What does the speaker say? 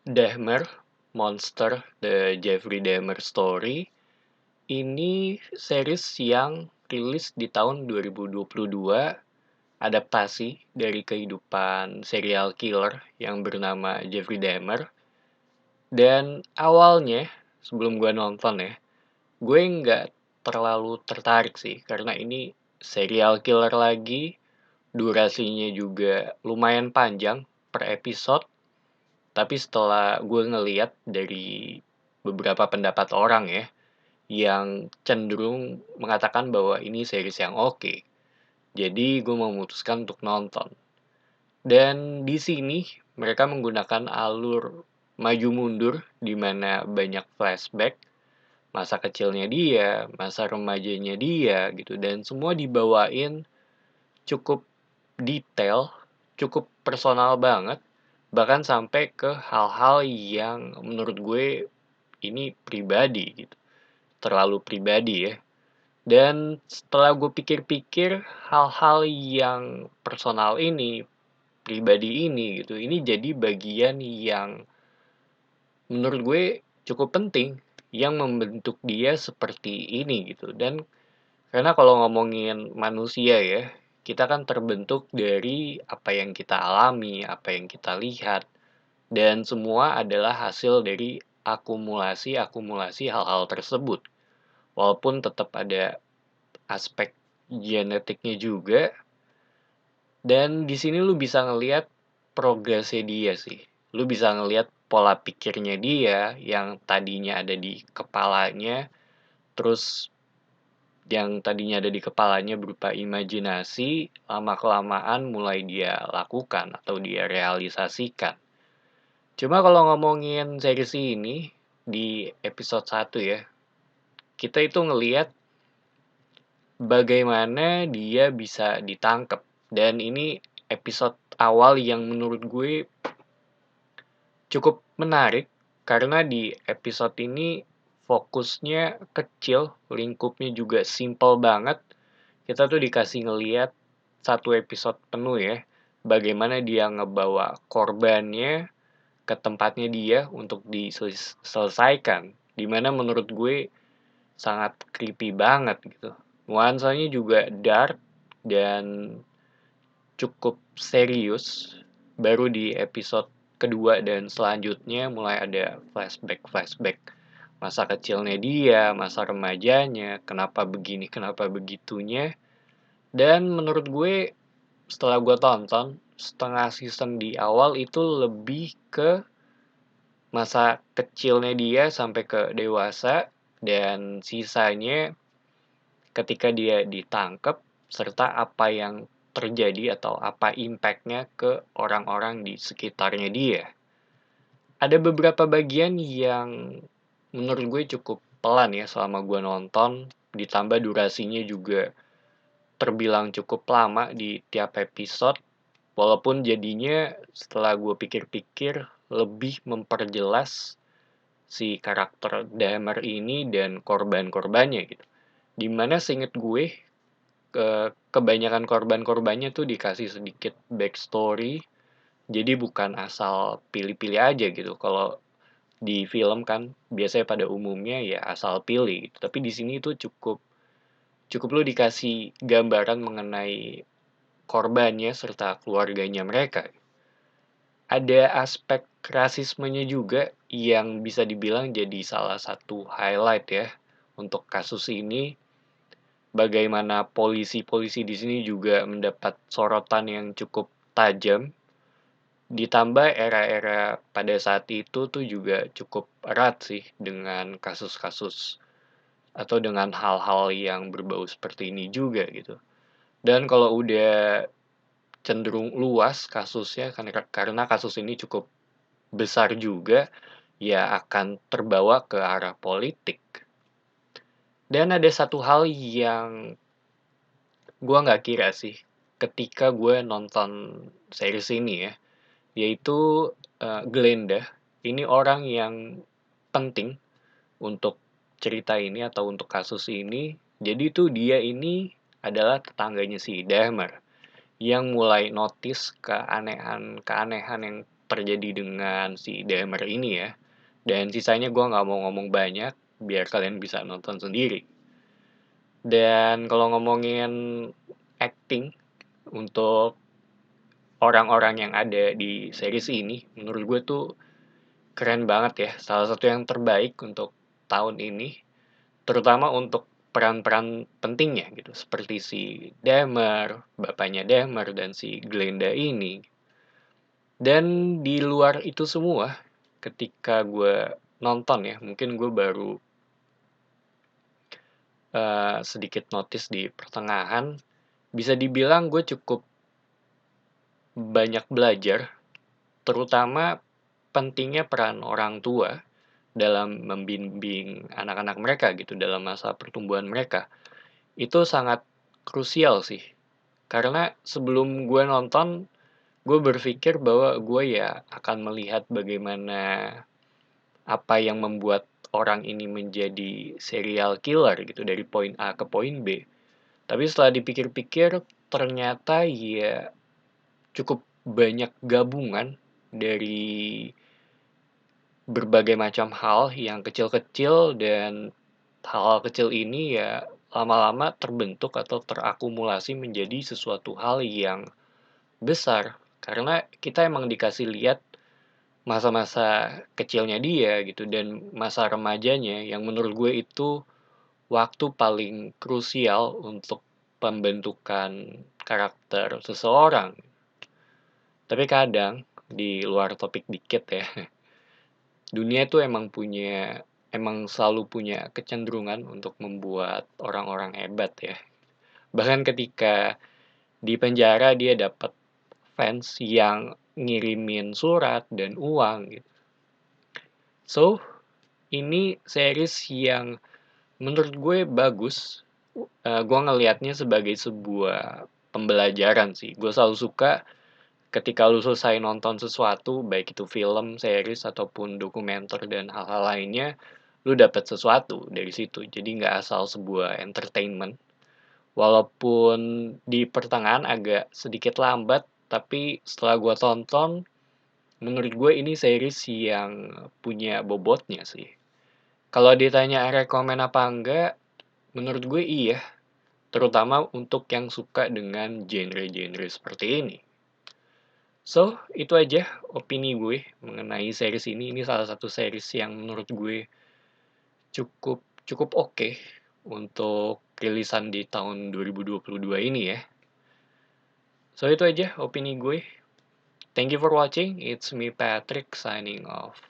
Dahmer, Monster, The Jeffrey Dahmer Story, ini series yang rilis di tahun 2022, adaptasi dari kehidupan serial killer yang bernama Jeffrey Dahmer. Dan awalnya, sebelum gue nonton ya, gue nggak terlalu tertarik sih, karena ini serial killer lagi, durasinya juga lumayan panjang per episode. Tapi setelah gue ngeliat dari beberapa pendapat orang ya, yang cenderung mengatakan bahwa ini series yang oke. Jadi gue memutuskan untuk nonton. Dan di sini mereka menggunakan alur maju mundur di mana banyak flashback, masa kecilnya dia, masa remajanya dia gitu, dan semua dibawain cukup detail, cukup personal banget, bahkan sampai ke hal-hal yang menurut gue ini pribadi gitu, terlalu pribadi ya. Dan setelah gue pikir-pikir, hal-hal yang personal ini, pribadi ini gitu, ini jadi bagian yang menurut gue cukup penting yang membentuk dia seperti ini gitu. Dan karena kalau ngomongin manusia ya, kita kan terbentuk dari apa yang kita alami, apa yang kita lihat, dan semua adalah hasil dari akumulasi hal-hal tersebut. Walaupun tetap ada aspek genetiknya juga, dan di sini lu bisa ngelihat progresnya dia sih. Lu bisa ngelihat pola pikirnya dia yang tadinya ada di kepalanya, terus yang tadinya ada di kepalanya berupa imajinasi, lama-kelamaan mulai dia lakukan atau dia realisasikan. Cuma kalau ngomongin series ini, di episode 1 ya, kita itu ngelihat bagaimana dia bisa ditangkap. Dan ini episode awal yang menurut gue cukup menarik, karena di episode ini fokusnya kecil, lingkupnya juga simple banget. Kita tuh dikasih ngeliat satu episode penuh ya, bagaimana dia ngebawa korbannya ke tempatnya dia untuk diselesaikan. Dimana menurut gue sangat creepy banget gitu. Nuansanya juga dark dan cukup serius. Baru di episode kedua dan selanjutnya mulai ada flashback masa kecilnya dia, masa remajanya, kenapa begini, kenapa begitunya. Dan menurut gue setelah gue tonton, setengah season di awal itu lebih ke masa kecilnya dia sampai ke dewasa, dan sisanya ketika dia ditangkap, serta apa yang terjadi atau apa impact-nya ke orang-orang di sekitarnya dia. Ada beberapa bagian yang menurut gue cukup pelan ya selama gue nonton, ditambah durasinya juga terbilang cukup lama di tiap episode, walaupun jadinya setelah gue pikir-pikir lebih memperjelas si karakter Dahmer ini dan korban-korbannya gitu. Dimana seinget gue, kebanyakan korban-korbannya tuh dikasih sedikit backstory, jadi bukan asal pilih-pilih aja gitu. Kalau di film kan biasanya pada umumnya ya asal pilih gitu. Tapi di sini tuh cukup cukup lu dikasih gambaran mengenai korbannya serta keluarganya mereka. Ada aspek rasismenya juga yang bisa dibilang jadi salah satu highlight ya untuk kasus ini. Bagaimana polisi-polisi di sini juga mendapat sorotan yang cukup tajam. Ditambah era-era pada saat itu tuh juga cukup erat sih dengan kasus-kasus atau dengan hal-hal yang berbau seperti ini juga gitu. Dan kalau udah cenderung luas kasusnya, karena kasus ini cukup besar juga, ya akan terbawa ke arah politik. Dan ada satu hal yang gue nggak kira sih ketika gue nonton series ini ya, yaitu Glenda. Ini orang yang penting untuk cerita ini atau untuk kasus ini. Jadi tuh dia ini adalah tetangganya si Dahmer yang mulai notice keanehan yang terjadi dengan si Dahmer ini ya. Dan sisanya gue nggak mau ngomong banyak, biar kalian bisa nonton sendiri. Dan kalau ngomongin acting untuk orang-orang yang ada di series ini, menurut gue tuh keren banget ya. Salah satu yang terbaik untuk tahun ini, terutama untuk peran-peran pentingnya gitu, seperti si Dahmer, bapaknya Dahmer, dan si Glenda ini. Dan di luar itu semua, ketika gue nonton ya, mungkin gue baru sedikit notice di pertengahan, bisa dibilang gue cukup banyak belajar, terutama pentingnya peran orang tua dalam membimbing anak-anak mereka gitu dalam masa pertumbuhan mereka. Itu sangat krusial sih. Karena sebelum gue nonton, gue berpikir bahwa gue ya akan melihat bagaimana apa yang membuat orang ini menjadi serial killer gitu dari poin A ke poin B. Tapi setelah dipikir-pikir, ternyata ya cukup banyak gabungan dari berbagai macam hal yang kecil-kecil, dan hal-hal kecil ini ya lama-lama terbentuk atau terakumulasi menjadi sesuatu hal yang besar. Karena kita emang dikasih lihat masa-masa kecilnya dia gitu dan masa remajanya yang menurut gue itu waktu paling krusial untuk pembentukan karakter seseorang. Tapi kadang di luar topik dikit ya, dunia itu emang selalu punya kecenderungan untuk membuat orang-orang hebat ya. Bahkan ketika di penjara dia dapat fans yang ngirimin surat dan uang gitu. So, ini series yang menurut gue bagus. Gue ngelihatnya sebagai sebuah pembelajaran sih. Gue selalu suka ketika lu selesai nonton sesuatu, baik itu film, series, ataupun dokumenter dan hal-hal lainnya, lu dapat sesuatu dari situ. Jadi nggak asal sebuah entertainment. Walaupun di pertengahan agak sedikit lambat, tapi setelah gue tonton, menurut gue ini series yang punya bobotnya sih. Kalau ditanya rekomen apa enggak, menurut gue iya. Terutama untuk yang suka dengan genre-genre seperti ini. So, itu aja opini gue mengenai series ini. Ini salah satu series yang menurut gue cukup cukup oke untuk rilisan di tahun 2022 ini ya. So, itu aja opini gue. Thank you for watching. It's me Patrick signing off.